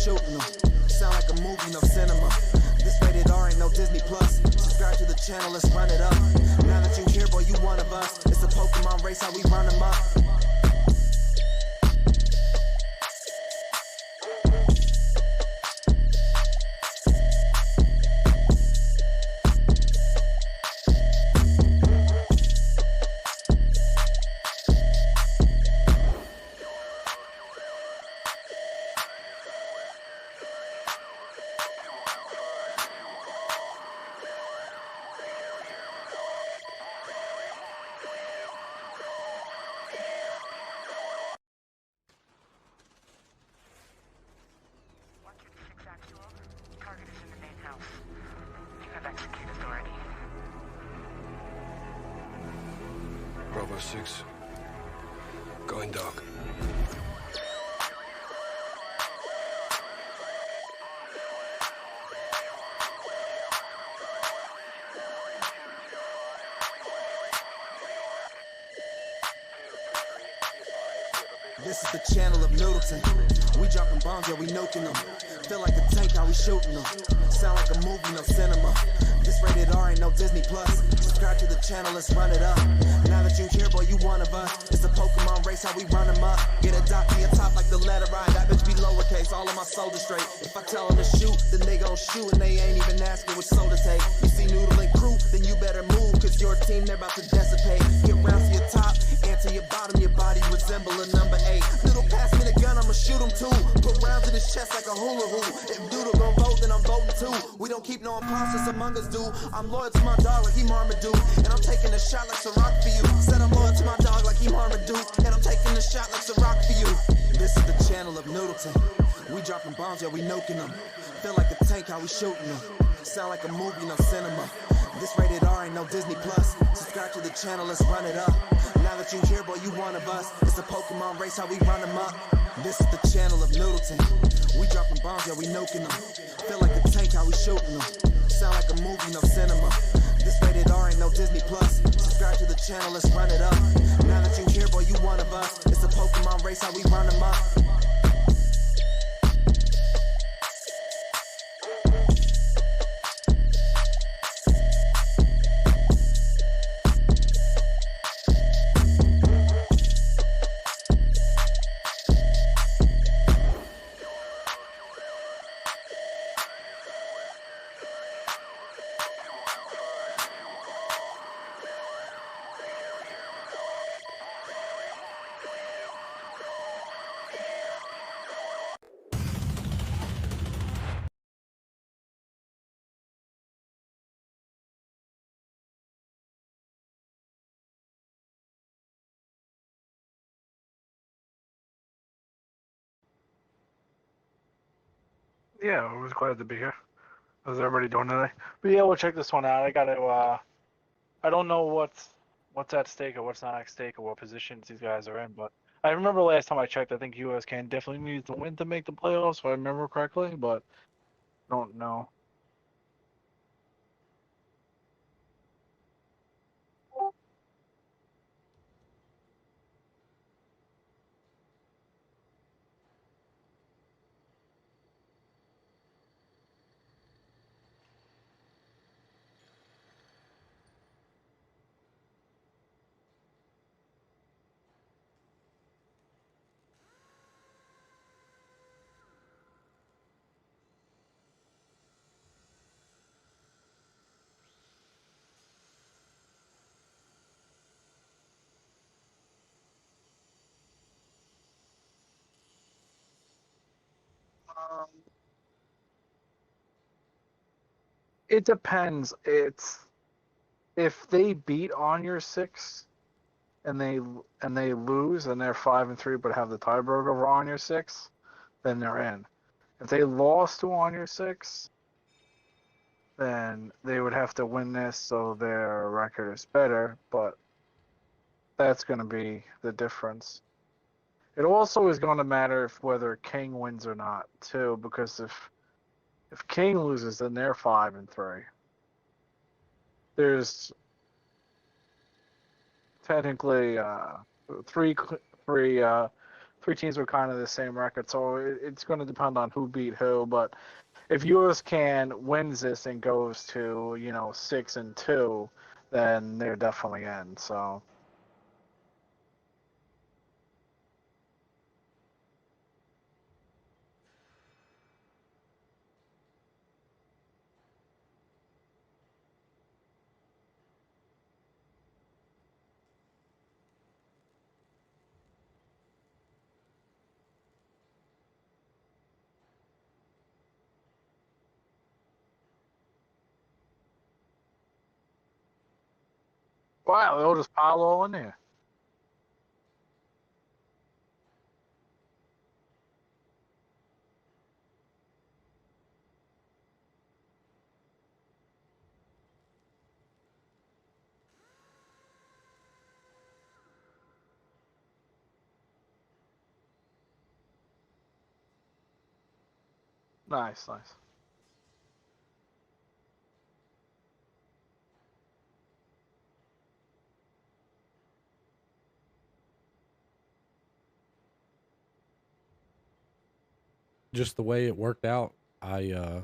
shooting them. Sound like a movie, no cinema. This rated R ain't no Disney Plus. Subscribe to the channel, let's run it up. Now that you here, boy, you one of us. It's a Pokemon race, how we run them up. Bravo 6. Going dark. This is the channel of Middleton. We dropping bombs, yeah, we nuking them. Feel like a tank, how we shooting them. Sound like a movie, no cinema. This rated R ain't no Disney Plus. Subscribe to the channel, let's run it up. Now that you here, boy, you one of us. It's a Pokemon race, how we run them up. Get a dot to your top like the letter I. That bitch be lowercase, all of my soldiers straight. If I tell them to shoot, then they gon' shoot, and they ain't even asking which soul to take. You see Noodle and crew, then you better move, cause your team, they're about to dissipate. Get round to your top, and to your bottom, your body resemble a number 8. Noodle, pass me the gun, I'ma shoot him too. Put rounds in his chest like a hula hoop. If Noodle gon' vote, then I'm voting too. We don't keep no imposters among us, dude. I'm loyal to my dog like he Marmaduke, and I'm taking a shot like Ciroc for you. Said I'm loyal to my dog like he Marmaduke, and I'm taking a shot like Ciroc for you. This is the channel of Noodleton. We dropping bombs, yeah, we nuking them. Feel like a tank, how we shooting them. Sound like a movie, no cinema. This rated R ain't no Disney Plus. Subscribe to the channel, let's run it up. Now that you here, boy, you one of us. It's a Pokemon race, how we run them up. This is the channel of Middleton. We dropping bombs, yeah, we nuking them. Feel like a tank, how we shooting them. Sound like a movie, no cinema. This rated R ain't no Disney Plus. Subscribe to the channel, let's run it up. Now that you here, boy, you one of us. It's a Pokemon race, how we run them up. Yeah, I was glad to be here. How's everybody doing today? But yeah, we'll check this one out. I gotta, I don't know what's at stake or what's not at stake or what positions these guys are in, but I remember last time I checked, I think USCAN definitely needs to win to make the playoffs, if I remember correctly, but I don't know. Um, it depends. It's if they beat on your 6 and they lose and they're 5-3 but have the tiebreaker over on your 6, then they're in. If they lost to on your 6, then they would have to win this so their record is better, but that's going to be the difference. It also is going to matter if whether King wins or not too, because if King loses, then they're 5-3. There's technically three three teams with kind of the same record, so it's going to depend on who beat who. But if USCAN wins this and goes to 6-2, then they're definitely in. So. Wow, they'll just pile all in there. Nice, nice. Just the way it worked out, I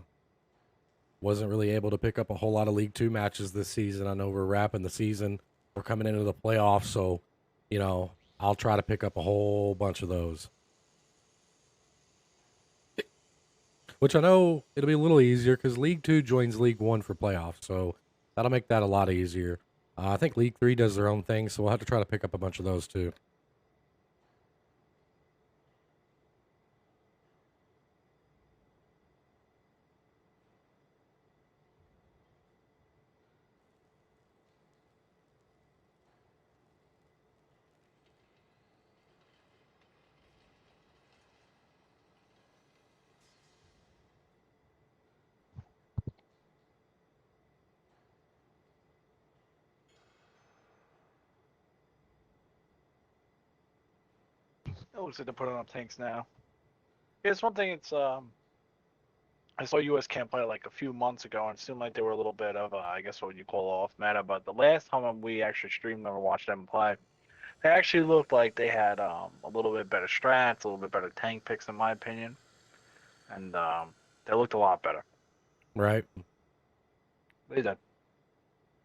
wasn't really able to pick up a whole lot of League Two matches this season. I know we're wrapping the season, we're coming into the playoffs, so I'll try to pick up a whole bunch of those. Which I know it'll be a little easier because League Two joins League One for playoffs, so that'll make that a lot easier. I think League Three does their own thing, so we'll have to try to pick up a bunch of those too. It looks like they're putting up tanks now. Here's one thing. I saw USCAN play like a few months ago, and it seemed like they were a little bit of I guess what you call off meta. But the last time we actually streamed them or watched them play, they actually looked like they had a little bit better strats, a little bit better tank picks, in my opinion, and they looked a lot better. Right. They did.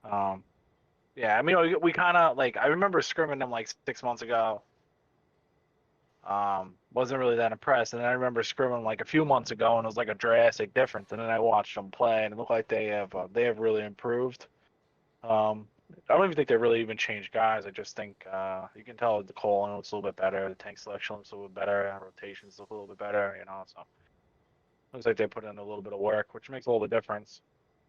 Yeah, I mean, we kind of like I remember scrimming them like 6 months ago. Wasn't really that impressed, and then I remember scrimming like a few months ago, and it was like a drastic difference. And then I watched them play, and it looked like they have really improved. I don't even think they really even changed guys. I just think you can tell the calling looks a little bit better, the tank selection looks a little bit better, rotations look a little bit better. So looks like they put in a little bit of work, which makes all the difference.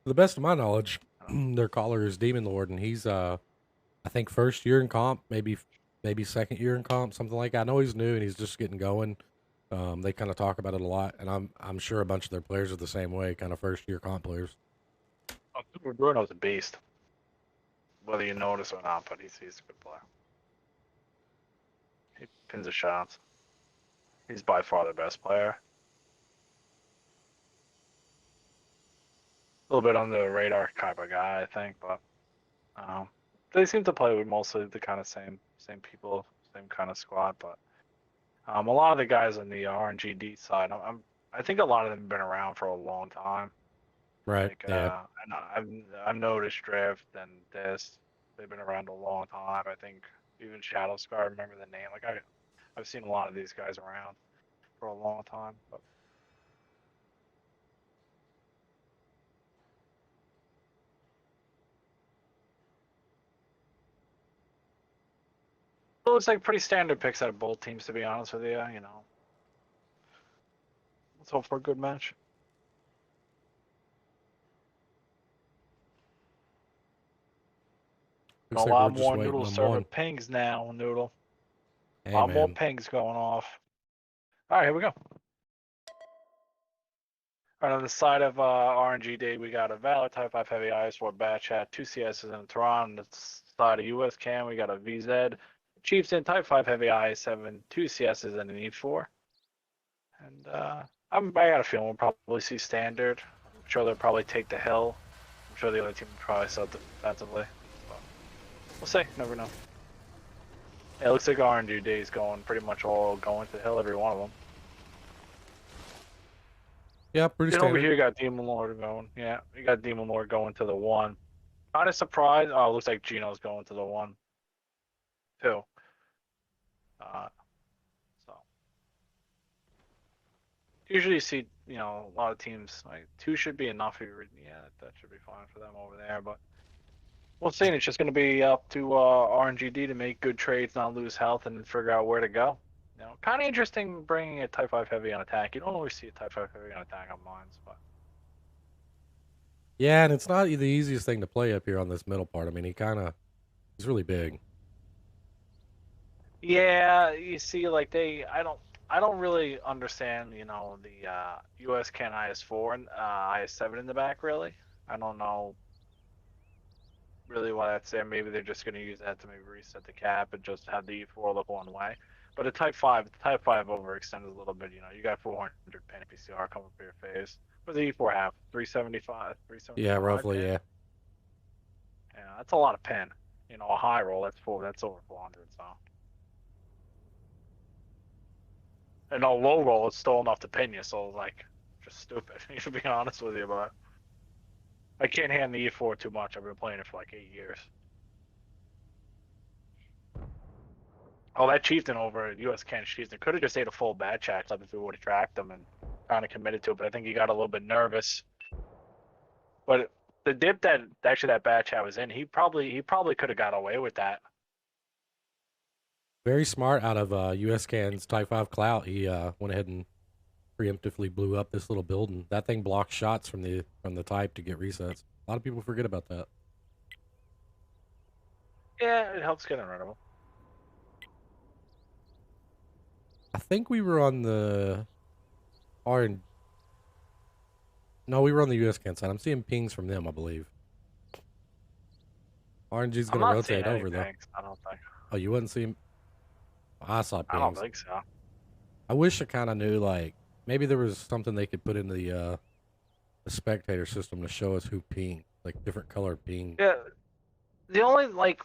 To the best of my knowledge, their caller is Demon Lord, and he's I think first year in comp, maybe second year in comp, something like that. I know he's new and he's just getting going. They kind of talk about it a lot, and I'm sure a bunch of their players are the same way, kind of first year comp players. Oh, Bruno's a beast, whether you notice or not, but he's a good player. He pins the shots. He's by far the best player. A little bit on the radar type of guy, I think, but they seem to play with mostly the kind of same people, same kind of squad. But a lot of the guys on the RNGD side, I think a lot of them have been around for a long time. Right. Like, yeah. and I've noticed Drift and this. They've been around a long time. I think even Shadow Scar, I remember the name. Like I've seen a lot of these guys around for a long time. But it looks like pretty standard picks out of both teams, to be honest with you. Let's hope for a good match. Looks A like lot we're just more waiting Noodle on server one. pings now, Noodle. Hey, A lot more man. pings going off. All right, here we go. All right, on the side of RNGD, we got a Valor Type 5 Heavy IS-4 Batch Hat, 2 CSs and a Tehran. On the side of USCAN, we got a VZ Chieftain Type 5 Heavy IS-7, 2 CSs and an E4. And I got a feeling we'll probably see standard. I'm sure they'll probably take the hill. I'm sure the other team will probably sell defensively. But we'll see. Never know. It looks like RNGD is going pretty much all going to the hill, every one of them. Yeah, pretty Then over standard. here, you got Demon Lord going. Yeah, you got Demon Lord going to the 1. Kind of surprised. Oh, it looks like Gino's going to the 1, too. So usually you see, a lot of teams like 2 should be enough. Yeah, that should be fine for them over there. But we'll see. It's just going to be up to RNGD to make good trades, not lose health, and figure out where to go. Kind of interesting bringing a Type 5 Heavy on attack. You don't always see a Type 5 Heavy on attack on mines, but. Yeah, and it's not the easiest thing to play up here on this middle part. I mean, he's really big. Yeah, you see, like I don't really understand, the USCAN IS4 and IS7 in the back. Really, I don't know really why that's there. Maybe they're just going to use that to maybe reset the cap and just have the E4 look one way. But the Type 5 overextended a little bit. You got 400 pin PCR coming for your face. What does the E4 have? 375, 375. Yeah, roughly, pin? yeah. Yeah, that's a lot of pin. A high roll that's over 400. So. And a low roll is still enough to pin you, so just stupid. To be honest with you, but I can't hand the E4 too much. I've been playing it for like 8 years. Oh, that Chieftain over at USCAN Chieftain could have just ate a full bad chat if we would have tracked him and kind of committed to it, but I think he got a little bit nervous. But the dip that bad chat was in, he probably could have got away with that. Very smart out of USCAN's Type 5 clout. He went ahead and preemptively blew up this little building. That thing blocks shots from the Type to get resets. A lot of people forget about that. Yeah, it helps getting rid of him. I think we were on the No, we were on the USCAN side. I'm seeing pings from them, I believe. RNG's going to rotate over, though. I don't think. Oh, you wouldn't see him? I saw pings. I don't think so. I wish I kind of knew, maybe there was something they could put in the spectator system to show us who pinged, different colored ping. Yeah, the only,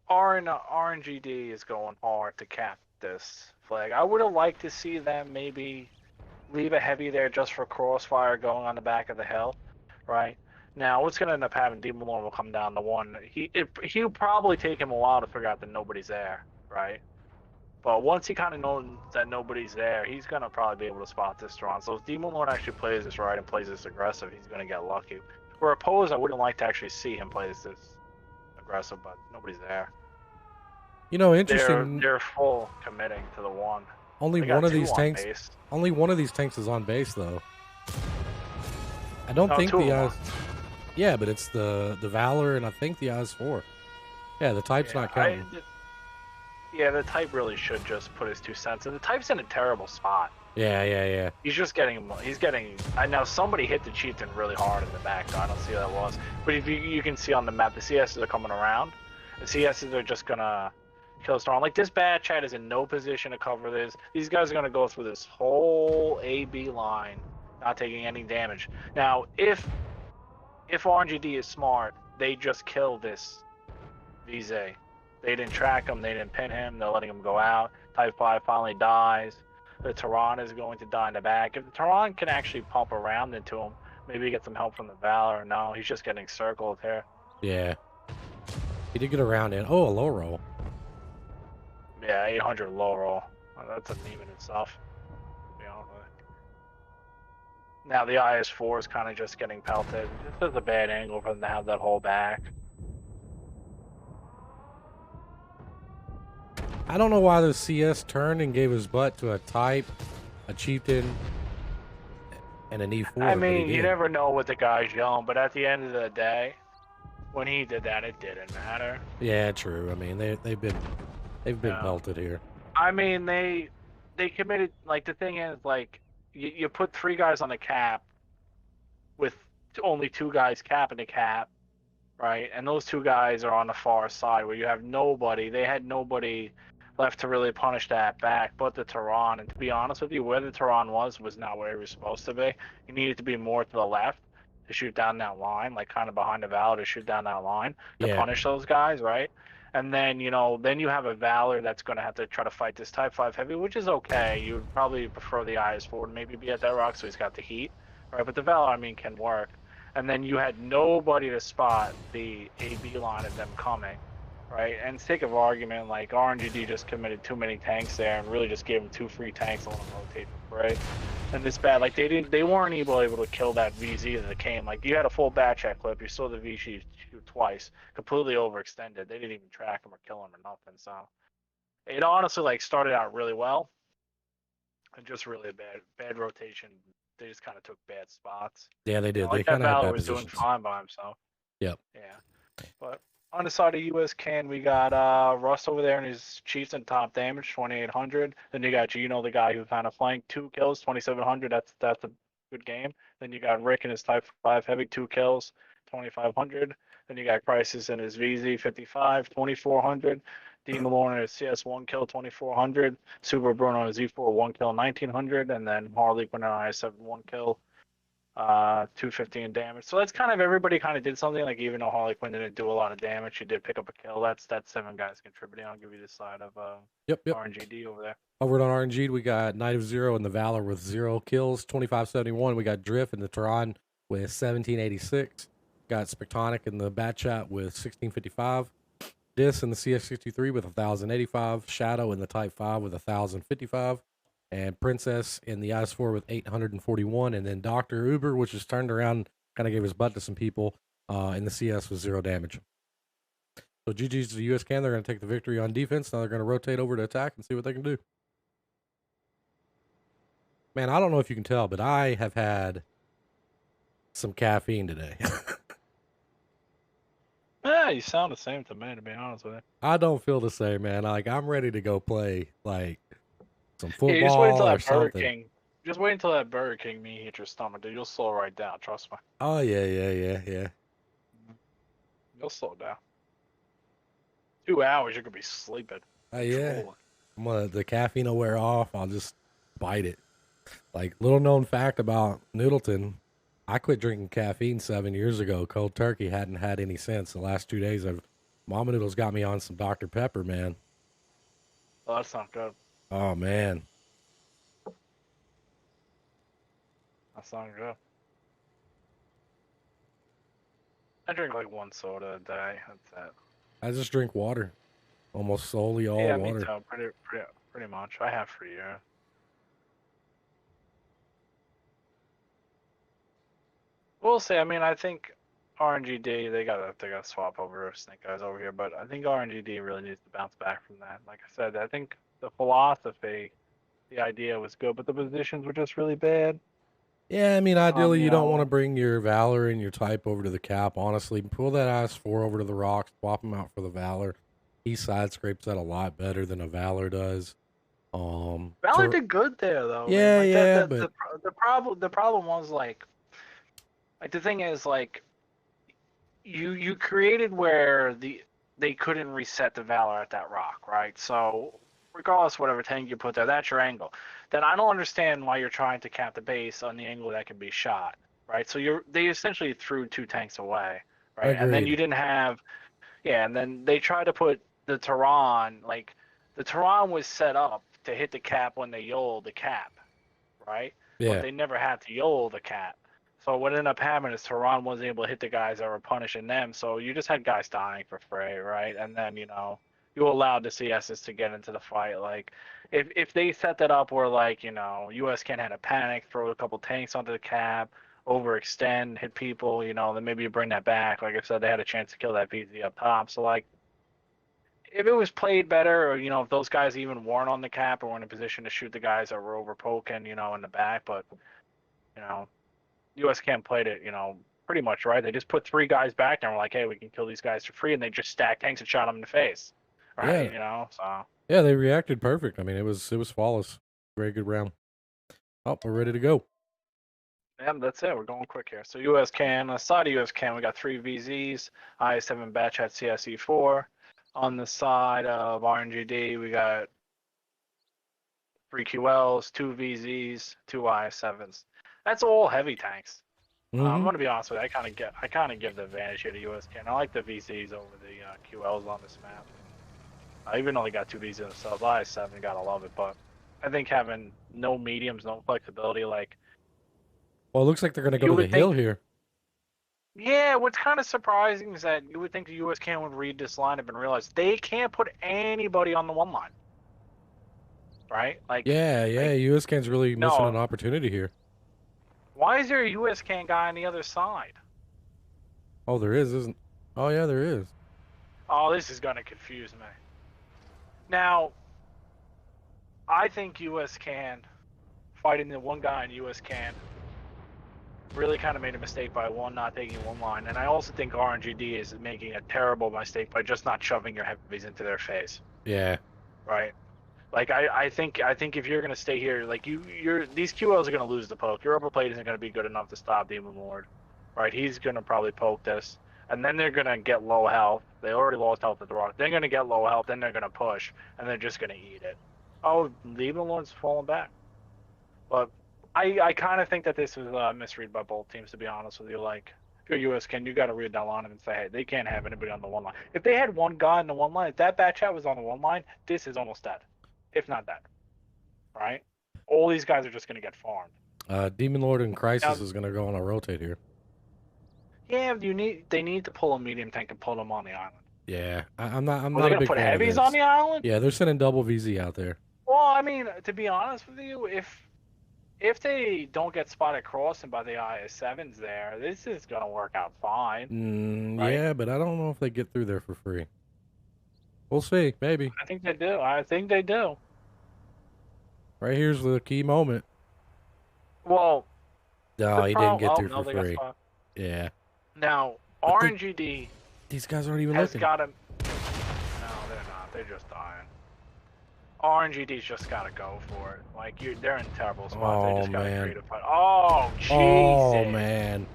RNGD is going hard to cap this flag. I would have liked to see them maybe leave a heavy there just for crossfire going on the back of the hill, right? Now, what's going to end up happening, Demon Lord will come down to 1. He'll probably take him a while to figure out that nobody's there, right? But once he kind of knows that nobody's there, he's going to probably be able to spot this Tron. So if Demon Lord actually plays this right and plays this aggressive, he's going to get lucky. Where opposed, I wouldn't like to actually see him play this aggressive, but nobody's there. Interesting. They're full committing to the 1. Only one of these tanks is on base, though. I don't think the yeah, but it's the Valor and I think the IS-4. Yeah, the Type's not counting. The Type really should just put his 2 cents in. The Type's in a terrible spot. Yeah. He's getting. I know somebody hit the Chieftain really hard in the back, so I don't see what that was. But if you can see on the map, the CSs are coming around. The CSs are just gonna kill Storm. This bad chat is in no position to cover this. These guys are gonna go through this whole AB line, not taking any damage. Now, if RNGD is smart, they just kill this VZ. They didn't track him, they didn't pin him, they're letting him go out. Type 5 finally dies. The Tehran is going to die in the back. If the Tehran can actually pump around into him, maybe get some help from the Valor. No, he's just getting circled here. Yeah. He did get around in. Oh, a low roll. Yeah, 800 low roll. That's a meme in itself, to be honest with you. Now the IS-4 is kind of just getting pelted. This is a bad angle for them to have that whole back. I don't know why the CS turned and gave his butt to a Type, a Chieftain, and an E4. I mean, you never know what the guy's yelling, but at the end of the day, when he did that, it didn't matter. Yeah, true. I mean, they've been pelted here. I mean, they committed. The thing is, you put 3 guys on the cap with only 2 guys capping the cap, right? And those 2 guys are on the far side where you have nobody. They had nobody left to really punish that back but the Tehran. And to be honest with you, where the Tehran was not where he was supposed to be. He needed to be more to the left to shoot down that line, kind of behind the Valor to shoot down that line to punish those guys, right? And then, then you have a Valor that's going to have to try to fight this Type 5 Heavy, which is okay. You would probably prefer the IS-4 to maybe be at that rock, so he's got the heat, right? But the Valor, I mean, can work. And then you had nobody to spot the AB line of them coming, right? And sake of argument, like RNGD just committed too many tanks there and really just gave them 2 free tanks on rotate, right? And this bad, like they weren't able to kill that VZ that came. Like you had a full back check clip, you saw the V shoot twice, completely overextended. They didn't even track him or kill him or nothing. So it honestly like started out really well, and just really a bad rotation. They just kind of took bad spots. Yeah, they did. They Like that kind of had Valor bad was doing positions. fine by himself. Yep. Yeah, but on the side of USCAN, we got Russ over there and his Chiefs and top damage, 2,800. Then you got Gino, the guy who kind of flanked, 2 kills, 2,700. That's a good game. Then you got Rick and his Type 5 Heavy, 2 kills, 2,500. Then you got Crisis and his VZ, 55, 2,400. D Malone and his CS, 1 kill, 2,400. Super Bruno and his Z4, 1 kill, 1,900. And then Harley Quinn and IS-7, 1 kill. 250 in damage. So that's kind of everybody kind of did something. Like even though Harley Quinn didn't do a lot of damage, she did pick up a kill. That's 7 guys contributing. I'll give you the side of Yep. RNGD over there. Over on RNG, we got Knight of Zero and the Valor with 0 kills, 2571. We got Drift and the Tehran with 1786. Got Spectonic in the Bat Chat with 1655. Dis in the CX63 with 1085. Shadow in the Type 5 with 1055. And Princess in the IS-4 with 841, and then Dr. Uber, which is turned around, kind of gave his butt to some people in the CS with 0 damage. So GG's to the USCAN. They're going to take the victory on defense. Now they're going to rotate over to attack and see what they can do. Man, I don't know if you can tell, but I have had some caffeine today. Yeah, you sound the same to me, to be honest with you. I don't feel the same, man. Like, I'm ready to go play, like, some football Yeah, just wait until or that Burger something. King. Just wait until that Burger King meat hits your stomach, dude. You'll slow right down. Trust me. Oh, yeah. You'll slow down. 2 hours, you're gonna be sleeping. Yeah. Drooling. The caffeine will wear off. I'll just bite it. Like, little known fact about Noodleton, I quit drinking caffeine 7 years ago. Cold turkey, hadn't had any since. The last 2 days, Mama Noodles got me on some Dr. Pepper, man. Oh, that's not good. Oh, man. That's not good. I drink like 1 soda a day. That's it. I just drink water. Almost solely all Yeah, water. me too. Pretty much. I have for years. We'll see. I mean, I think RNGD they gotta swap over Snake Eyes over here, but I think RNGD really needs to bounce back from that. Like I said, I think the philosophy, the idea was good, but the positions were just really bad. Yeah, I mean, ideally, you don't want to know. bring your Valor and your Type over to the cap, honestly. Pull that IS-4 over to the rocks, swap him out for the Valor. He side scrapes that a lot better than a Valor does. Valor did good there, though. Yeah, Like, yeah, the but the problem was like the thing is like you created where they couldn't reset the Valor at that rock, right? So regardless of whatever tank you put there, that's your angle. Then I don't understand why you're trying to cap the base on the angle that can be shot, right? So they essentially threw 2 tanks away, right? And then Agreed. you didn't have, yeah, and then they tried to put the Tehran, like the Tehran was set up to hit the cap when they YOL'd the cap, right? Yeah. But they never had to YOL the cap. So what ended up happening is Tehran wasn't able to hit the guys that were punishing them. So you just had guys dying for free, right? And then, you allowed the CSs to get into the fight. Like, if they set that up where, like, USCAN had a panic, throw a couple tanks onto the cap, overextend, hit people, then maybe you bring that back. Like I said, they had a chance to kill that VZ up top. So, like, if it was played better, or, if those guys even weren't on the cap or were in a position to shoot the guys that were over poking, in the back, but, USCAN played it, pretty much right. They just put 3 guys back there and were like, hey, we can kill these guys for free, and they just stacked tanks and shot them in the face. Right, so. Yeah, they reacted perfect. I mean, it was flawless. Very good round. Oh, we're ready to go. Yeah, that's it. We're going quick here. So USCAN, on the side of USCAN, we got 3 VZs, IS-7 batch at CSE4. On the side of RNGD, we got 3 QLs, 2 VZs, 2 IS-7s. That's all heavy tanks. I'm gonna be honest with you. I kind of give the advantage here to USCAN. I like the VZs over the QLs on this map. Even though they got 2 Vs in the sub, IS7, gotta love it. But I think having no mediums, no flexibility, like Well, it looks like they're gonna go you to the would think. hill here. Yeah, what's kind of surprising is that you would think the USCAN would read this lineup and realize they can't put anybody on the 1 line, right? Yeah, USCAN's really missing an no. opportunity here. Why is there a USCAN guy on the other side? Oh, there is, isn't? Oh, yeah, there is. Oh, this is gonna confuse me. Now, I think USCAN fighting the one guy in USCAN really kind of made a mistake by not taking 1 line, and I also think RNGD is making a terrible mistake by just not shoving your heavies into their face. Yeah. Right. Like I think if you're gonna stay here, like these QLs are gonna lose the poke. Your upper plate isn't gonna be good enough to stop Demon Lord, right? He's gonna probably poke this, and then they're gonna get low health. They already lost health at the rock. They're gonna get low health, then they're gonna push, and they're just gonna eat it. Oh, Demon Lord's falling back, but I kind of think that this was a misread by both teams. To be honest with you, like if you're USCAN, you got to read that line and say, hey, they can't have anybody on the 1 line. If they had one guy on the 1 line, if that bat chat was on the 1 line, this is almost dead. If not that, right? All these guys are just going to get farmed. Demon Lord and Crisis is going to go on a rotate here. Yeah, they need to pull a medium tank and pull them on the island. Yeah, I'm not Are they going to put heavies on the island? Yeah, they're sending double VZ out there. Well, I mean, to be honest with you, if they don't get spotted crossing by the IS7s there, this is going to work out fine. Right? Yeah, but I don't know if they get through there for free. We'll see, maybe. I think they do. Right here's the key moment. Well, no, he didn't get through for free. Yeah. Now, RNGD. These guys aren't even has looking. got him. No, they're not. They're just dying. RNGD's just got to go for it. Like, they're in a terrible spot. They just got to create a fight. Oh, Jesus. Oh, man.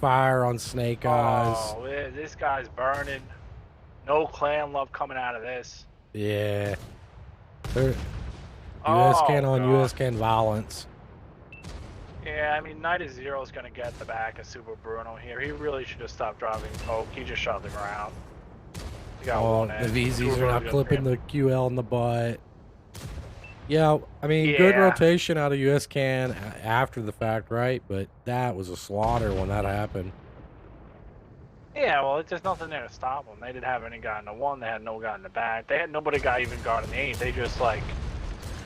Fire on Snake Eyes. Oh, this guy's burning. No clan love coming out of this. Yeah. USCAN on USCAN violence. Yeah, I mean, Night of Zero is going to get the back of Super Bruno here. He really should have stopped driving poke. He just shot the ground. Oh, the VZs are not clipping the QL in the butt. Yeah, I mean, good rotation out of USCAN after the fact, right? But that was a slaughter when that happened. Yeah, well, it's just nothing there to stop them. They didn't have any guy in the 1. They had no guy in the back. They had nobody got even guard in the 8. They just, like...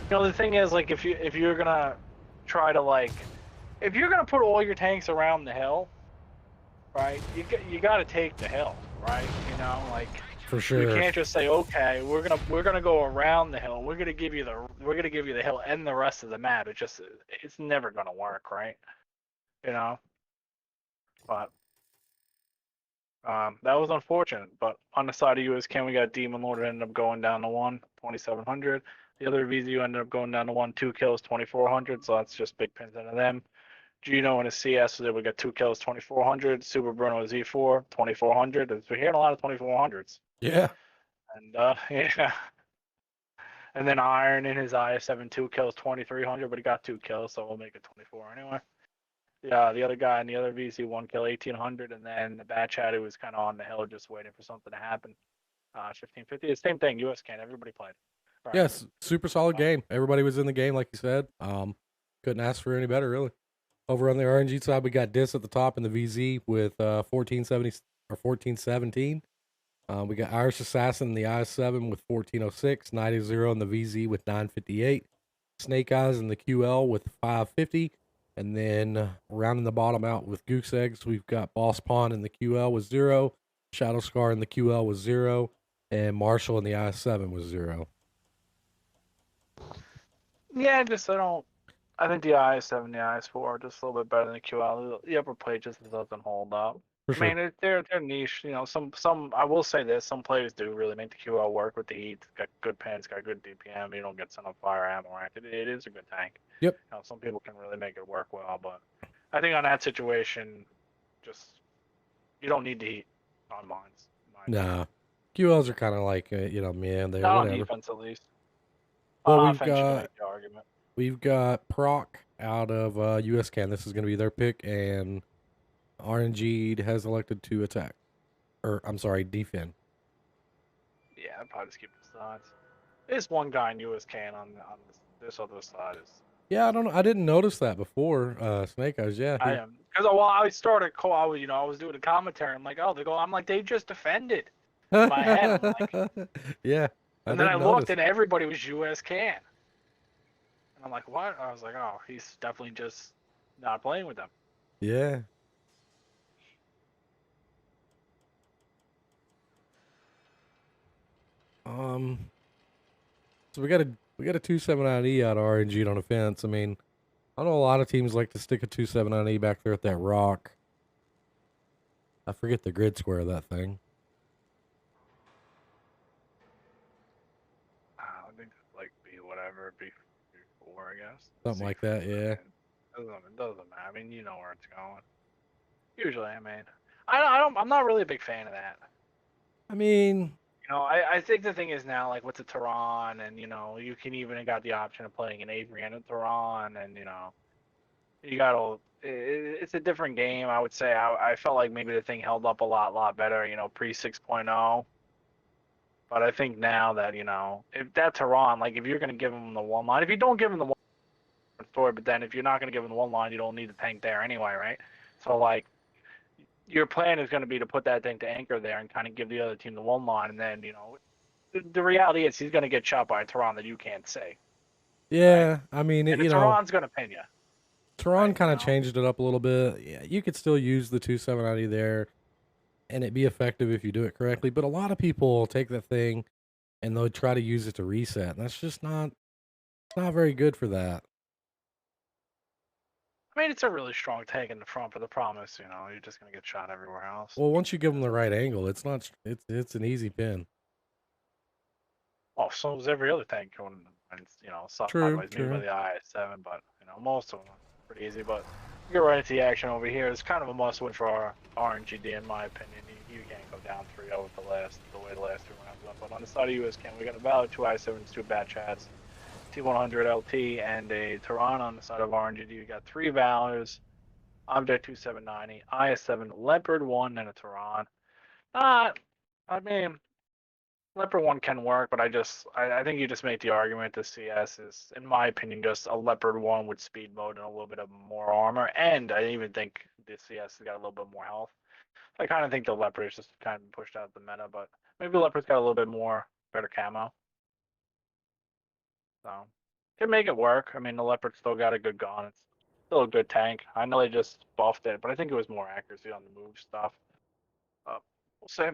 You know, the thing is, like, if you're going to try to, like... If you're going to put all your tanks around the hill, right, you got to take the hill, right? You know, like... For sure. You can't just say, okay, we're gonna go around the hill. We're gonna give you the hill and the rest of the map. It's never gonna work, right? You know. But that was unfortunate. But on the side of USCAN, we got Demon Lord ended up going down to 2,700. The other VZU ended up going down to 1, 2 kills, 2,400. So that's just big pins into them. Gino and his CS was able to get 2 kills, 2,400. Super Bruno Z4, 2,400. We're hearing a lot of 2,400s. Yeah. And yeah. And then Iron in his IS7 2 kills, 2,300, but he got 2 kills, so we'll make it 24 anyway. Yeah, the other guy in the other VC 1 kill, 1,800, and then the bad chat who was kind of on the hill just waiting for something to happen. 1,550. The same thing. USCAN. Everybody played. Right. Yes, super solid game. Everybody was in the game, like you said. Couldn't ask for any better, really. Over on the RNG side, we got Dis at the top in the VZ with 1470 or 1417. We got Irish Assassin in the I7 with 1406, 90 in the VZ with 958, Snake Eyes in the QL with 550, and then rounding the bottom out with Goose Eggs, we've got Boss Pawn in the QL with 0, Shadow Scar in the QL with 0, and Marshall in the I7 with 0. Yeah, I think the I7 and the IS4 are just a little bit better than the QL. The upper plate just doesn't hold up. Sure. I mean, they're niche. You know, some I will say this: some players do really make the QL work with the heat. It's got good pins, got good DPM. You don't get some fire ammo, right? It is a good tank. Yep. You know, some people can really make it work well, but I think on that situation, just you don't need the heat on mines. Nah, QLs are kind of like man, they're not whatever. on defense at least. Well, we've got Proc out of USCAN. This is going to be their pick, and RNG has elected to attack. Or, I'm sorry, defend. Yeah, I'd probably just keep the sides. There's one guy in USCAN on this other side. Yeah, I don't know. I didn't notice that before. Snake Eyes, yeah. I am because well, I started call. I was doing a commentary. I'm like, oh, they go. I'm like, they just defended. In my head, I'm like, yeah. and then I didn't looked, notice. and everybody was USCAN. And I'm like, what? I was like, oh, he's definitely just not playing with them. Yeah. So we got a 279E out of RNG on a fence. I mean, I know a lot of teams like to stick a 279E back there at that rock. I forget the grid square of that thing. I think like B B4, I guess. Something like that, yeah. It doesn't matter. I mean, you know where it's going. Usually, I mean, I'm not really a big fan of that. I mean, I think the thing is now, like with the Tehran, and you can even got the option of playing an Adrian and Tehran, and you got all. It's a different game, I would say. I felt like maybe the thing held up a lot better, pre 6.0. But I think now that if that Tehran, like if you're gonna give him the one line, if you don't give him the one story, but then if you're not gonna give him the one line, you don't need the tank there anyway, right? So like your plan is going to be to put that thing to anchor there and kind of give the other team the one line, and then the reality is he's going to get shot by a Tehran that you can't see. yeah, right? I mean, And the Tehran's going to pin you. Tehran right, kind of changed it up a little bit. Yeah, you could still use the 279E there, and it'd be effective if you do it correctly. But a lot of people take that thing and they'll try to use it to reset, and that's just not very good for that. I mean, it's a really strong tank in the front, but the problem is, you're just going to get shot everywhere else. Well, once you give them the right angle, it's it's an easy pin. Well, so is every other tank going, sideways, maybe by the IS-7, but most of them are pretty easy. But you get right into the action over here. It's kind of a must-win for our RNGD, in my opinion. You can't go down 3-0 with the way the last two rounds went. But on the side of USCAN, we got a Valor, 2 IS-7s, 2 Bat Chats, T100 LT, and a Tehran. On the side of RNGD, we got 3 Valors, Object 2790, IS-7, Leopard 1, and a Tehran. I mean, Leopard 1 can work, but I think you just make the argument the CS is, in my opinion, just a Leopard 1 with speed mode and a little bit of more armor, and I even think the CS has got a little bit more health. I kind of think the Leopard is just kind of pushed out the meta, but maybe the Leopard's got a little bit more better camo. So, can make it work. I mean, the Leopard's still got a good gun. It's still a good tank. I know they just buffed it, but I think it was more accuracy on the move stuff. We'll see.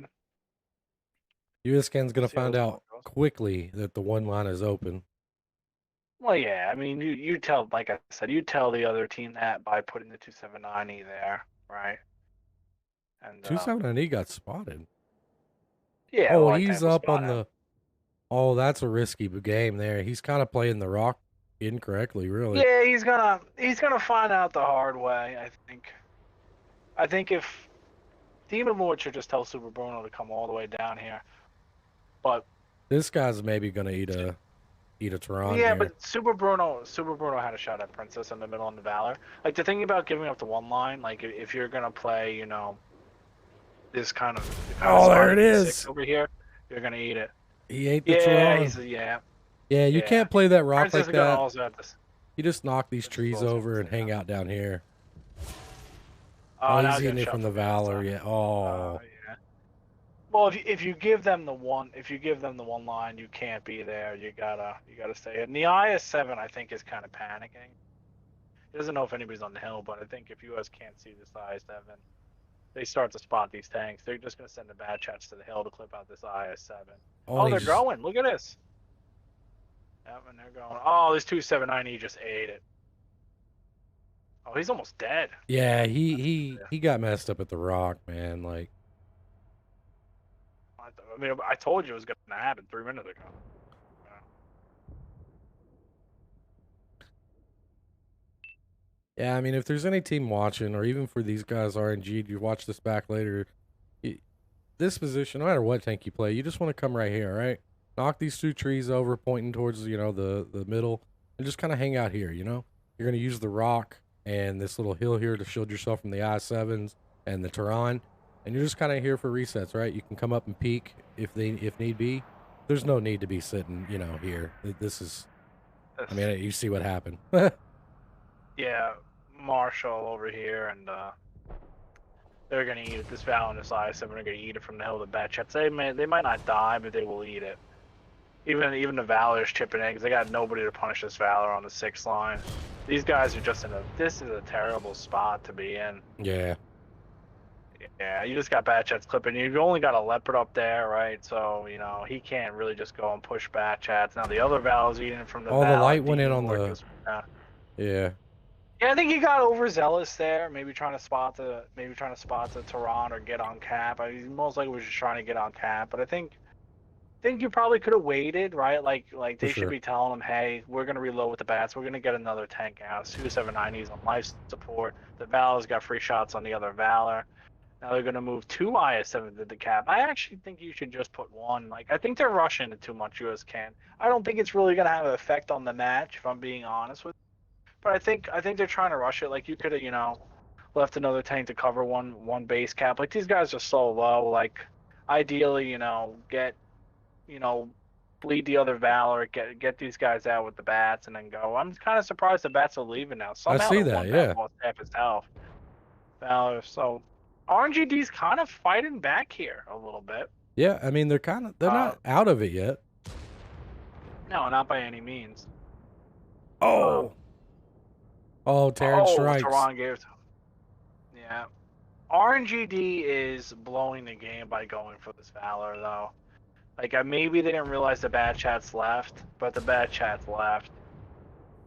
USCAN's going to find out quickly that the one line is open. Well, yeah. I mean, you tell, like I said, you tell the other team that by putting the 279E there, right? And 279E got spotted. Yeah. Oh, he's up on the. Oh, that's a risky game there. He's kind of playing the rock incorrectly, really. Yeah, he's gonna find out the hard way. I think if Demon Lord should just tell Super Bruno to come all the way down here, but this guy's maybe gonna eat a Tehran. Yeah, here. but Super Bruno had a shot at Princess in the middle on the Valor. Like the thing about giving up the one line, like if you're gonna play, this kind of there it is over here, you're gonna eat it. He ate the Tehran. Yeah, you can't play that rock Princess like that. this. You just knock these trees over and hang out down here. Oh, he's eating it from the Valor. Yeah. Oh. Yeah. Well, if you give them the one line, you can't be there. You gotta stay it. And the IS-7, I think, is kind of panicking. He doesn't know if anybody's on the hill, but I think if US can't see this IS-7, they start to spot these tanks. They're just gonna send the Bad Chats to the hill to clip out this IS-7. Oh, they're going. Look at this. Yep, and they're going. Oh, this 279E just ate it. Oh, he's almost dead. Yeah, he got messed up at the rock, man. Like, I mean, I told you it was going to happen 3 minutes ago. Yeah, I mean, if there's any team watching, or even for these guys RNG, you watch this back later. This position, no matter what tank you play, you just want to come right here, right? Knock these 2 trees over, pointing towards the middle, and just kind of hang out here. You're gonna use the rock and this little hill here to shield yourself from the I-7s and the Tehran, and you're just kind of here for resets, right? You can come up and peek if need be, there's no need to be sitting, you know, here. This is, I mean, you see what happened. Yeah, Marshall over here, and they're gonna eat it. This Val and this IS7 are gonna eat it from the hill of the bat chats. They might not die, but they will eat it. Even the Valor's chipping in because they got nobody to punish this Valor on the 6th line. These guys are just in a. This is a terrible spot to be in. Yeah. Yeah, you just got Batchats clipping. You've only got a Leopard up there, right? So, you know, he can't really just go and push Batchats. Now, the other Val's eating from the Oh, the Val. light went in on the. Yeah. Yeah, I think he got overzealous there. Maybe trying to spot the Tehran or get on cap. I mean, most likely was just trying to get on cap. But I think you probably could have waited, right? Like they should be telling him, hey, we're gonna reload with the bats. We're gonna get another tank out. 279's on life support. The Valor's got free shots on the other Valor. Now they're gonna move 2 IS-7 to the cap. I actually think you should just put 1. Like, I think they're rushing it too much, USCAN. I don't think it's really gonna have an effect on the match, if I'm being honest with you. But I think they're trying to rush it. Like, you could have, you know, left another tank to cover one base cap. Like, these guys are so low. Like, ideally, you know, bleed the other Valor, get these guys out with the bats, and then go. I'm kind of surprised the bats are leaving now. Somehow I see that, yeah. Lost half his health. Valor, so RNGD's kind of fighting back here a little bit. Yeah, I mean, they're not out of it yet. No, not by any means. Terran strikes. Tehran gave. Yeah. RNGD is blowing the game by going for this Valor, though. Like, maybe they didn't realize the bad chats left, but the bad chats left.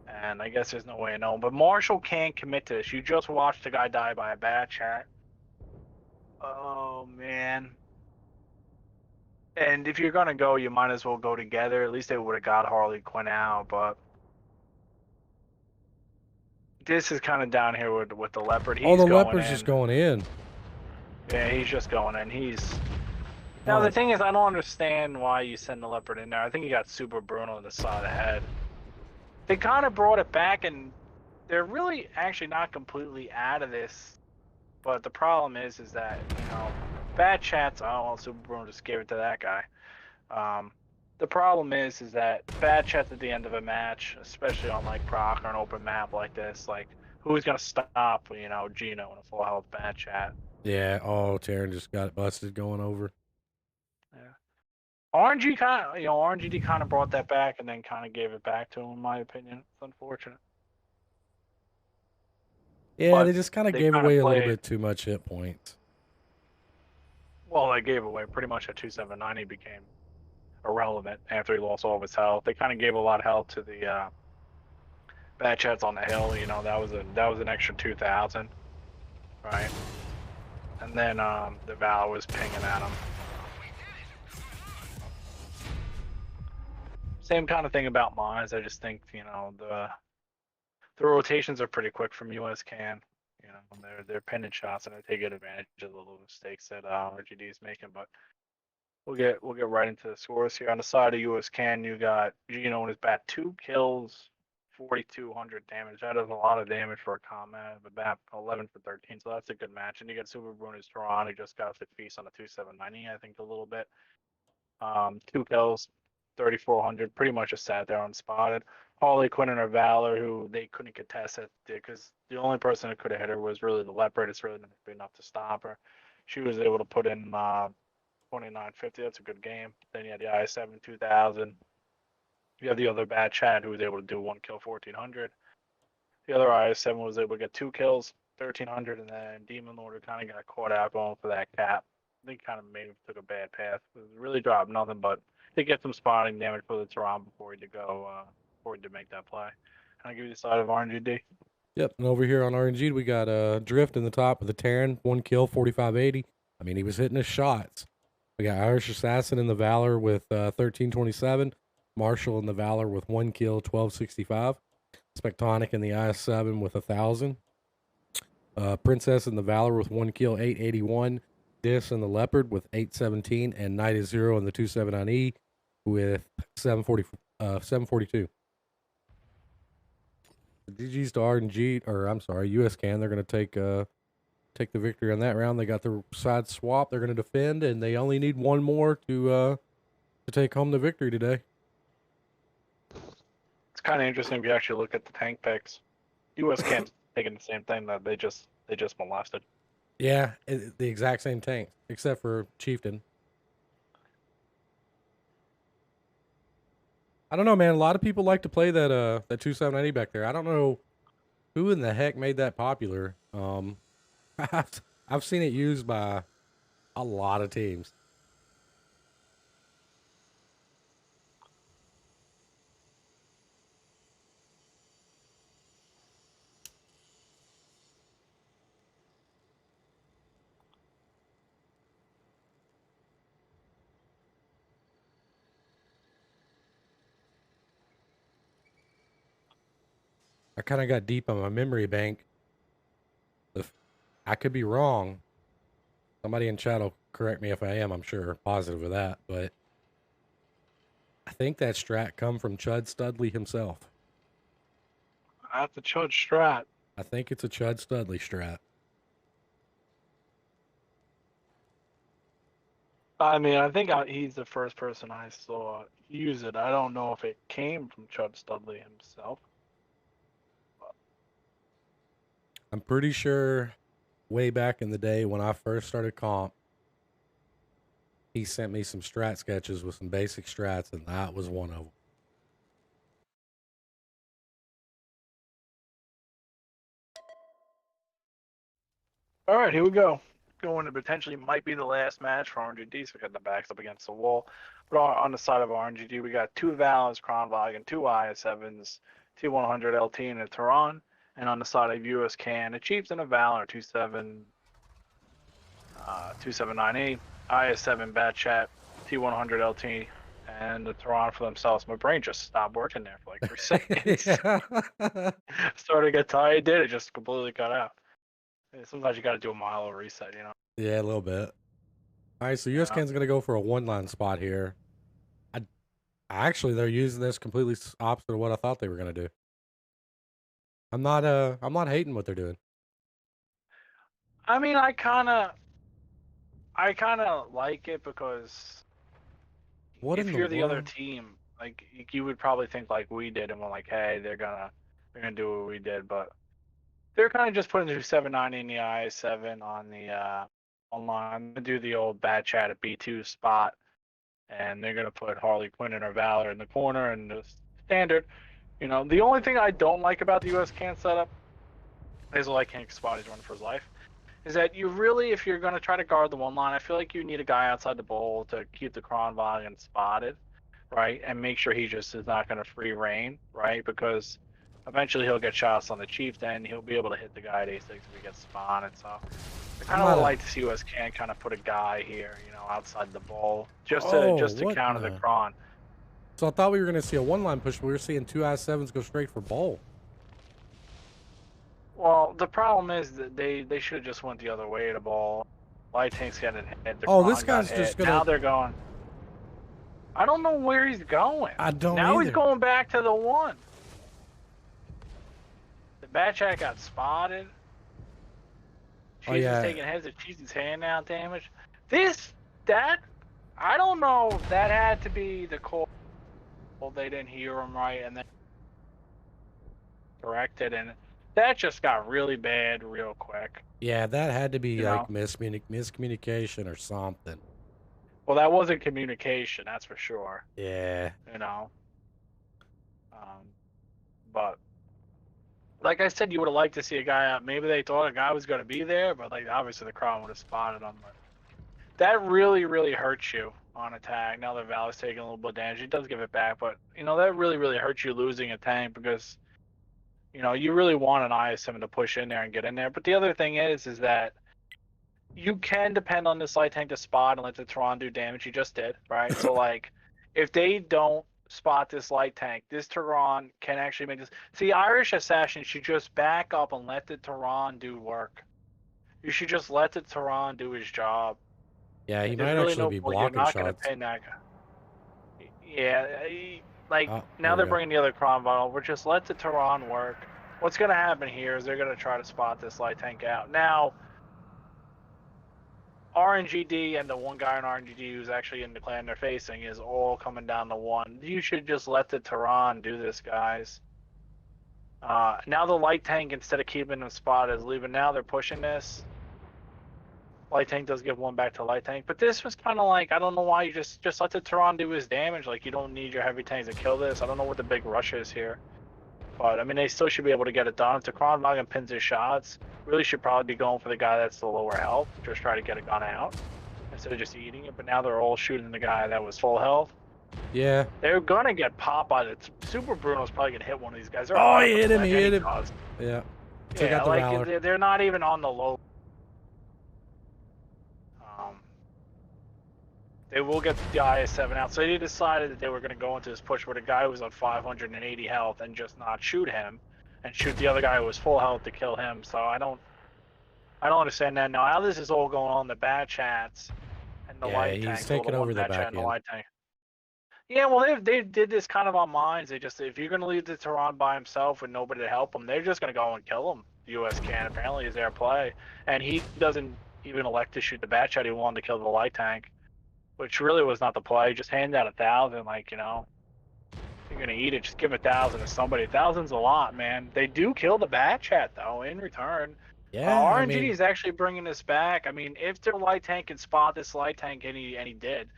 And I guess there's no way to know. But Marshall can't commit to this. You just watched a guy die by a bad chat. Oh, man. And if you're going to go, you might as well go together. At least they would have got Harley Quinn out, but this is kind of down here with the Leopard. The Leopard's just going in. Yeah, he's just going in. Now, the thing is, I don't understand why you send the Leopard in there. I think he got Super Bruno in the side of the head. They kind of brought it back, and they're really actually not completely out of this. But the problem is that, you know, bad chats. Oh, well, Super Bruno just gave it to that guy. The problem is that bad chats at the end of a match, especially on like Proc or an open map like this, like, who's gonna stop, you know, Gino in a full health bad chat? Yeah. Oh, Terran just got busted going over. Yeah. RNGD kind of brought that back and then kind of gave it back to him, in my opinion. It's unfortunate. Yeah, But they just kind of gave away a little bit too much hit points. Well, they gave away pretty much at 279. He became irrelevant after he lost all of his health. They kind of gave a lot of health to the bad chats on the hill. You know, that was an extra 2,000, right? And then the Val was pinging at him. Same kind of thing about mines. I just think, you know, the rotations are pretty quick from USCAN. You know, they're pinning shots and they take advantage of the little mistakes that RGD is making. But we'll get right into the scores here. On the side of USCAN, you got Gino and his bat, 2 kills, 4,200 damage. That is a lot of damage for a combat. But bat 11 for 13, so that's a good match. And you got Super Bruno's Tehran, who just got the feast on the 2,790, I think, a little bit. 2 kills, 3,400, pretty much just sat there unspotted. Harley Quinn and her Valor, who they couldn't contest it because the only person that could have hit her was really the Leopard. It's really not enough to stop her. She was able to put in 2950. That's a good game. Then you had the IS-7 2000. You have the other bad Chad who was able to do 1 kill, 1400. The other IS-7 was able to get 2 kills, 1300, and then Demon Lord kind of got caught out going for that cap. I think kind of maybe took a bad path. It really dropped nothing but to get some spotting damage for the Tehran before he to make that play. Can I give you the side of RNGD? Yep, and over here on RNG, we got Drift in the top with the Terran, 1 kill, 4580. I mean, he was hitting his shots. We got Irish Assassin in the Valor with 1327. Marshall in the Valor with 1 kill, 1265. Spectonic in the IS-7 with 1,000. Princess in the Valor with 1 kill, 881. Dis in the Leopard with 817. And Night is Zero in the 279E with 742. GG's to RNG, or I'm sorry, USCAN. They're going to take the victory on that round. They got their side swap. They're going to defend, and they only need one more to to take home the victory today. It's kind of interesting if you actually look at the tank picks. USCAN's taking the same thing that they just molested. Yeah, the exact same tank, except for Chieftain. I don't know, man. A lot of people like to play that 2790 back there. I don't know who in the heck made that popular. I've seen it used by a lot of teams. I kind of got deep on my memory bank. I could be wrong. Somebody in chat will correct me if I am. I'm sure positive of that, but I think that strat come from Chud Studley himself. That's the Chud strat. I think it's a Chud Studley strat. I mean, I think he's the first person I saw use it. I don't know if it came from Chud Studley himself. I'm pretty sure way back in the day when I first started comp, he sent me some strat sketches with some basic strats, and that was one of them. All right, here we go. Going to potentially might be the last match for RNGD, so we got the backs up against the wall. But on the side of RNGD, we got 2 Valors, Kronwagen, 2 IS-7s, T100 LT, and a Tehran. And on the side of USCAN, a Chiefs and a Valor, 2790, IS-7 Bat Chat, T100 LT, and the Tehran for themselves. My brain just stopped working there for like 3 seconds. Started to get tired. It did. It just completely cut out. Sometimes you got to do a mile of reset, you know? Yeah, a little bit. All right, so USCAN's going to go for a 1-line spot here. Actually, they're using this completely opposite of what I thought they were going to do. I'm not hating what they're doing. I mean, I kind of like it because if you're the other team, like you would probably think like we did, and we're like, hey, they're gonna do what we did, but they're kind of just putting the 790 in the IS-7 on the online. Do the old bad chat at B2 spot, and they're gonna put Harley Quinn and her Valor in the corner, and the standard. You know, the only thing I don't like about the USCAN setup is like Hank Spotty's running for his life. Is that you really, if you're going to try to guard the 1 line, I feel like you need a guy outside the bowl to keep the Kronwagen spotted, right? And make sure he just is not going to free reign, right? Because eventually he'll get shots on the Chieftain. He'll be able to hit the guy at A6 if he gets spotted. So I kind of like to see USCAN kind of put a guy here, you know, outside the bowl, just to counter the Kron. So I thought we were going to see a 1-line push, but we were seeing 2 IS-7s go straight for bowl. Well, the problem is that they should have just went the other way to ball. Light tank's getting hit. This guy's just gonna. Now they're going. I don't know where he's going. I don't. Now either. He's going back to the 1. The Batchat got spotted. She's just taking heads of Cheese's hand now damage. I don't know if that had to be the call. Well, they didn't hear him right, and then corrected, and that just got really bad real quick. Yeah, that had to be like miscommunication or something. Well, that wasn't communication, that's for sure. Yeah. You know. But like I said, you would have liked to see a guy out. Maybe they thought a guy was going to be there, but like obviously the crowd would have spotted him. But that really, really hurts you on attack. Now that Valor's taking a little bit of damage, he does give it back, but you know that really, really hurts you losing a tank because you know you really want an IS-7 to push in there and get in there. But the other thing is that you can depend on this light tank to spot and let the Tehran do damage. You just did, right? So like, if they don't spot this light tank, this Tehran can actually make this. See, Irish Assassin should just back up and let the Tehran do work. You should just let the Tehran do his job. Yeah, he might actually be blocking shots. You're not going to pin that guy. Yeah, now they're bringing the other Kronwagen over. Just let the Tehran work. What's going to happen here is they're going to try to spot this light tank out. Now, RNGD and the one guy in RNGD who's actually in the clan they're facing is all coming down to one. You should just let the Tehran do this, guys. Now the light tank, instead of keeping them spotted, is leaving. Now they're pushing this. Light tank does give one back to light tank, but this was kind of like, I don't know why you just let the Tehran do his damage. Like, you don't need your heavy tanks to kill this. I don't know what the big rush is here, but I mean they still should be able to get it done. If the Kronwagen pins his shots, really should probably be going for the guy that's the lower health. Just try to get a gun out instead of just eating it. But now they're all shooting the guy that was full health. Yeah. They're gonna get popped by the Super Bruno's probably gonna hit one of these guys. Oh, he hit him. He hit him. Yeah. Took Yeah, out the like Valor. they're not even on the low. They will get the IS-7 out. So they decided that they were going to go into this push where the guy who was on 580 health and just not shoot him, and shoot the other guy who was full health to kill him. So I don't understand that. Now how this is all going on, the bad chats and the light tank. He's taking over the back end. Light tank. Yeah, well they did this kind of on mines. They just, if you're going to leave the Tehran by himself with nobody to help him, they're just going to go and kill him. The USCAN apparently is their play, and he doesn't even elect to shoot the bad chat. He wanted to kill the light tank, which really was not the play. Just hand out 1,000, like, you know, if you're gonna eat it, just give 1,000 to somebody. 1,000's a lot, man. They do kill the bat chat though in return. Yeah, RNGD is actually bringing this back. I mean, if their light tank can spot this light tank, and he did,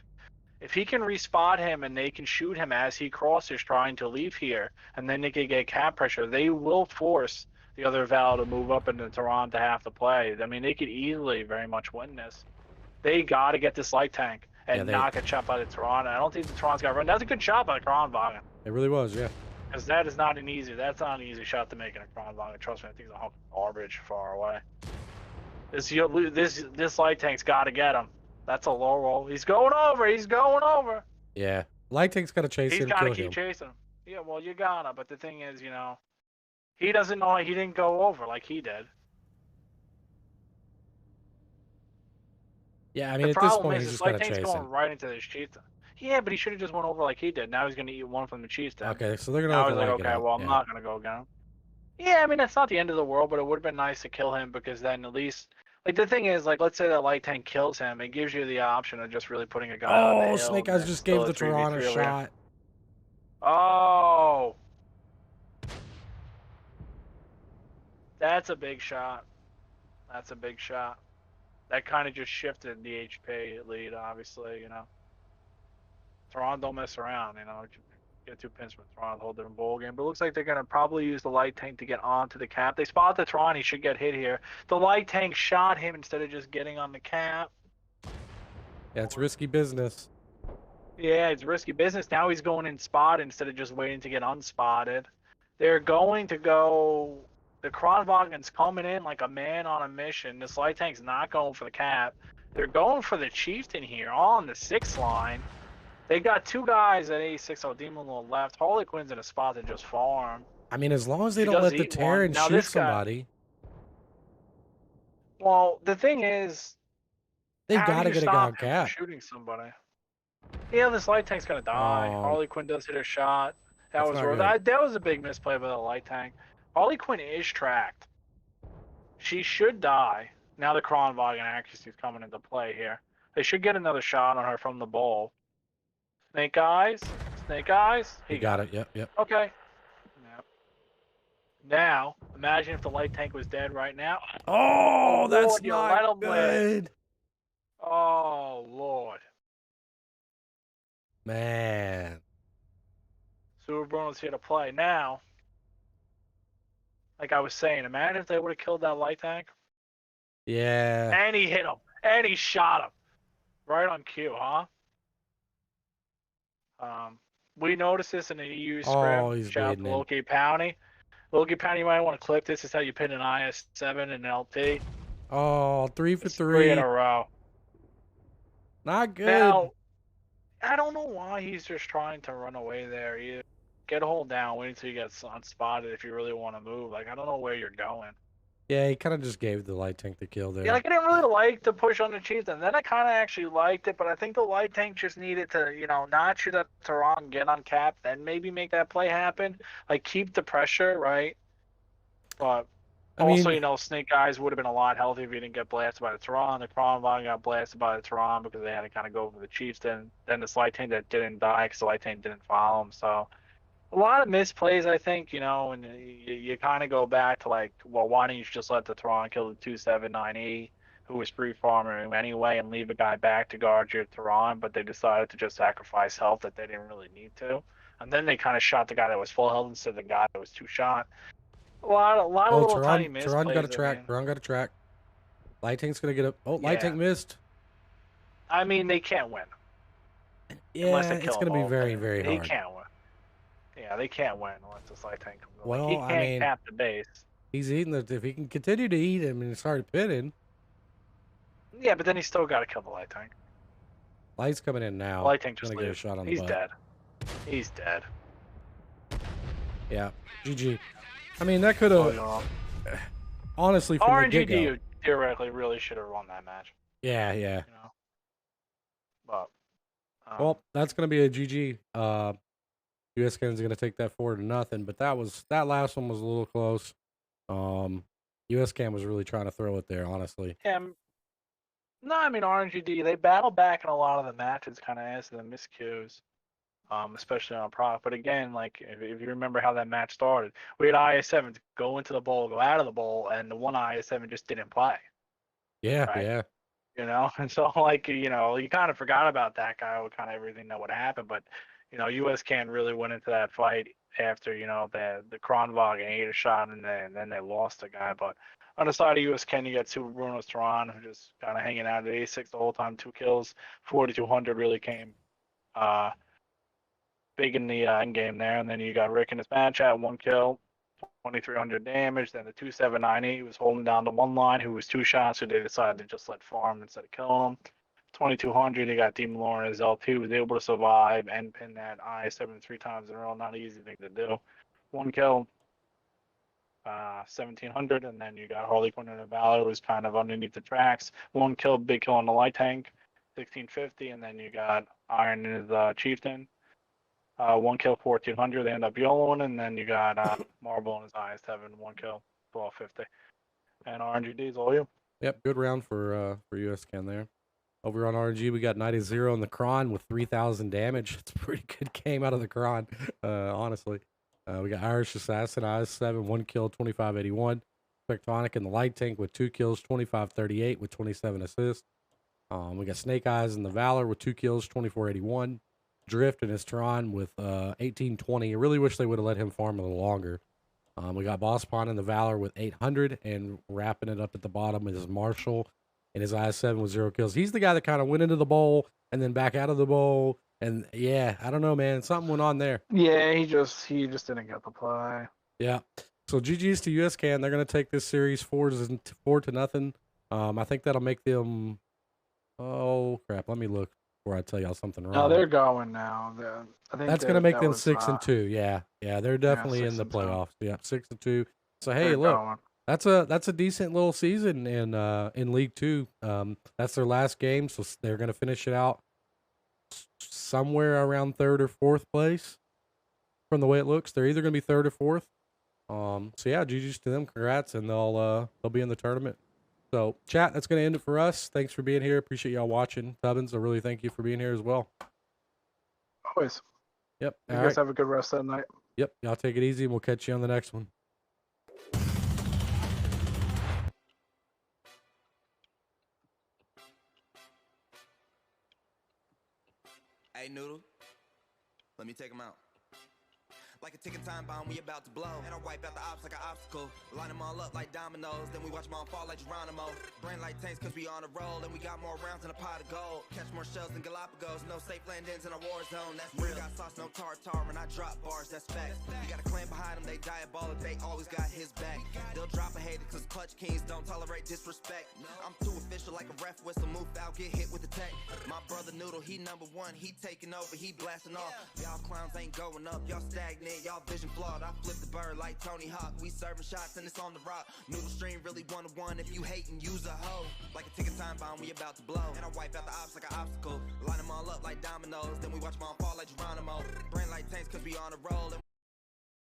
if he can respot him and they can shoot him as he crosses trying to leave here, and then they can get cap pressure, they will force the other Val to move up into Tehran to have to play. I mean, they could easily very much win this. They got to get this light tank and not get shot by the Tehran. I don't think the Tehran's got to run. That's a good shot by the Kronwagen. It really was, yeah. Because that's not an easy shot to make in a Kronwagen. Trust me, I think it's a hunk of garbage far away. This light tank's got to get him. That's a low roll. He's going over. He's going over. Yeah. Light tank's got to chase him. He's got to keep chasing him. Yeah, well, you gotta. But the thing is, you know, he doesn't know he didn't go over like he did. Yeah, I mean, at this point, he's just got to chase him. Going right into the Cheetah. Yeah, but he should have just went over like he did. Now he's going to eat one from the Cheetah. Okay, so they're going to I was like, okay, well, I'm not going to go again. Yeah, I mean, that's not the end of the world, but it would have been nice to kill him, because then at least, like, the thing is, like, let's say that light tank kills him, it gives you the option of just really putting a guy on the hill. Snake Eyes just gave the Tehran a shot. Oh. That's a big shot. That's a big shot. That kind of just shifted the HP lead, obviously, you know. Tehran don't mess around, you know. Get 2 pins from Tehran, whole different ball game. But it looks like they're going to probably use the light tank to get onto the cap. They spot the Tehran, he should get hit here. The light tank shot him instead of just getting on the cap. Yeah, it's risky business. Yeah, it's risky business. Now he's going in spot instead of just waiting to get unspotted. They're going to go... The Kronwagen's coming in like a man on a mission. This light tank's not going for the cap. They're going for the Chieftain here on the 6th line. They got 2 guys at A6. Demon Lord left. Harley Quinn's in a spot to just farm. I mean, as long as they don't let the Terran shoot somebody. Well, the thing is, they've got to get a guy on cap. Shooting somebody. Yeah, this light tank's gonna die. Harley Quinn does hit her shot. That was a big misplay by the light tank. Harley Quinn is tracked. She should die. Now the Kronwagen accuracy is coming into play here. They should get another shot on her from the ball. Snake Eyes? Snake Eyes? He got it, yep. Okay. Yep. Now, imagine if the light tank was dead right now. Oh, that's not good. Oh, Lord. Man. Super Bruno's here to play. Now, like I was saying, imagine if they would have killed that light tank. Yeah. And he hit him. And he shot him. Right on cue, huh? We noticed this in the EU script. Oh, he's Shout out to Loki Powney. Loki Powney, you might want to clip this. This is how you pin an IS-7 and LT. Oh, 3 for 3. 3 in a row. Not good. Now, I don't know why he's just trying to run away there. You get a hold down, wait until you get unspotted if you really want to move. Like, I don't know where you're going. Yeah, he kind of just gave the light tank the kill there. Yeah, like, I didn't really like the push on the Chieftain. Then I kind of actually liked it, but I think the light tank just needed to, you know, not shoot at Tehran, get on cap, then maybe make that play happen. Like, keep the pressure, right? But I Also, mean, you know, Snake Eyes would have been a lot healthier if he didn't get blasted by the Tehran. The Kronvog got blasted by the Tehran because they had to kind of go for the Chiefs. Then the Slight Tank that didn't die because the Light Tank didn't follow him. So a lot of misplays, I think, you know, and you kind of go back to like, well, why didn't you just let the Tehran kill the 279E, who was free farming anyway, and leave a guy back to guard your Tehran? But they decided to just sacrifice health that they didn't really need to. And then they kind of shot the guy that was full health instead of the guy that was two shot. A lot of oh, little tiny Tehran got a misplays. track. Tehran got a track. Light Tank's gonna get up. Oh, Light Yeah. Tank missed. I mean, they can't win. Yeah, it's gonna be very, very They hard. can't win. Yeah, they can't win unless the Slight Tank comes in. Well, He I can't mean- cap the base. He's eating the. If he can continue to eat him and start pinning, Yeah, but then he's still got to kill the Light Tank. Light's coming in now. Light Tank just Gonna get a leaves. shot on the He's butt. dead. He's dead. Yeah, GG. I mean, that could have honestly from the get-go. RNGD theoretically really should have won that match. Yeah. You know, but Well, that's gonna be a GG. USCAN's gonna take that 4-0, but that last one was a little close. USCAN was really trying to throw it there, honestly. yeah, no, I mean RNGD they battle back in a lot of the matches, kind of as the miscues, especially on Proc. But again, like if you remember how that match started, we had IS7 go into the bowl, go out of the bowl, and the one IS7 just didn't play. Yeah, Right. yeah. You know, and so like you know, you kind of forgot about that guy with kind of everything that would happen. But you know, USCAN really went into that fight after you know the Kronvog and ate a shot, and then they lost the guy. But on the side of USCAN, you got Super Bruno's Tehran, who just kind of hanging out at A6 the whole time, 2 kills, 4200 really came big in the end game there. And then you got Rick in his match at 1 kill, 2300 damage. Then the 2798 was holding down the one line, who was 2 shots, who they decided to just let farm instead of killing him. 2200, they got Demon Lord as L2, was able to survive and pin that I7 3 times in a row. Not an easy thing to do. 1 kill, 1700, and then you got Harley Quinn and Valor, who was kind of underneath the tracks. 1 kill, big kill on the Light Tank, 1650, and then you got Iron in his Chieftain. 1 kill, 1400. They end up YOLOing, and then you got Marble in his IS7, 1 kill, 1250. And RNGD is all you. Yep, good round for USCAN there. Over on RNG, we got 90-0 in the Kron with 3,000 damage. It's a pretty good game out of the Kron, honestly. We got Irish Assassin, IS7, 1 kill, 2581. Spectronic in the Light Tank with 2 kills, 2538 with 27 assists. We got Snake Eyes in the Valor with 2 kills, 2481. Drift in his Tehran with 1820. I really wish they would have let him farm a little longer. We got Boss Pawn in the Valor with 800, and wrapping it up at the bottom is Marshall and his IS7 with 0 kills. He's the guy that kind of went into the bowl and then back out of the bowl. And yeah, I don't know, man. Something went on there. Yeah, he just didn't get the play. Yeah. So GG's to USCAN. They're going to take this series 4-0. I think that'll make them. Oh crap! Let me look before I tell y'all something wrong. No, they're going now. I think That's going to make them was, 6-2. Yeah, they're definitely in the 6-2. playoffs. Yeah, 6-2. So hey, they're look, going. that's a decent little season in League Two. That's their last game, so they're going to finish it out somewhere around 3rd or 4th place. From the way it looks, they're either going to be 3rd or 4th. So yeah, GG's to them. Congrats, and they'll be in the tournament. So chat, that's going to end it for us. Thanks for being here. Appreciate y'all watching. Tubbins, I really thank you for being here as well. Always. Yep. You All guys right. have a good rest of the night. Yep. Y'all take it easy, and we'll catch you on the next one. Hey, Noodle, let me take him out. Like a ticking time bomb, we about to blow. And I wipe out the ops like an obstacle. Line them all up like dominoes. Then we watch them all fall like Geronimo. Brain like tanks cause we on a roll. And we got more rounds than a pot of gold. Catch more shells than Galapagos. No safe landings in a war zone. That's real. Got sauce, no tartar. And I drop bars, that's fact. We got a clan behind them, they diabolic. They always got his back. They'll drop a hater cause clutch kings don't tolerate disrespect. I'm too official like a ref whistle. Move out, get hit with the tech. My brother Noodle, he number 1. He taking over, he blasting off. Y'all clowns ain't going up. Y'all stagnant. Y'all vision flawed. I flip the bird like Tony Hawk. We serving shots and it's on the rock. Noodle stream really 1-1. If you hate and use a hoe. Like a ticking time bomb, we about to blow. And I wipe out the ops like an obstacle. Line them all up like dominoes. Then we watch them all fall like Geronimo. Brain like tanks cause we on a roll.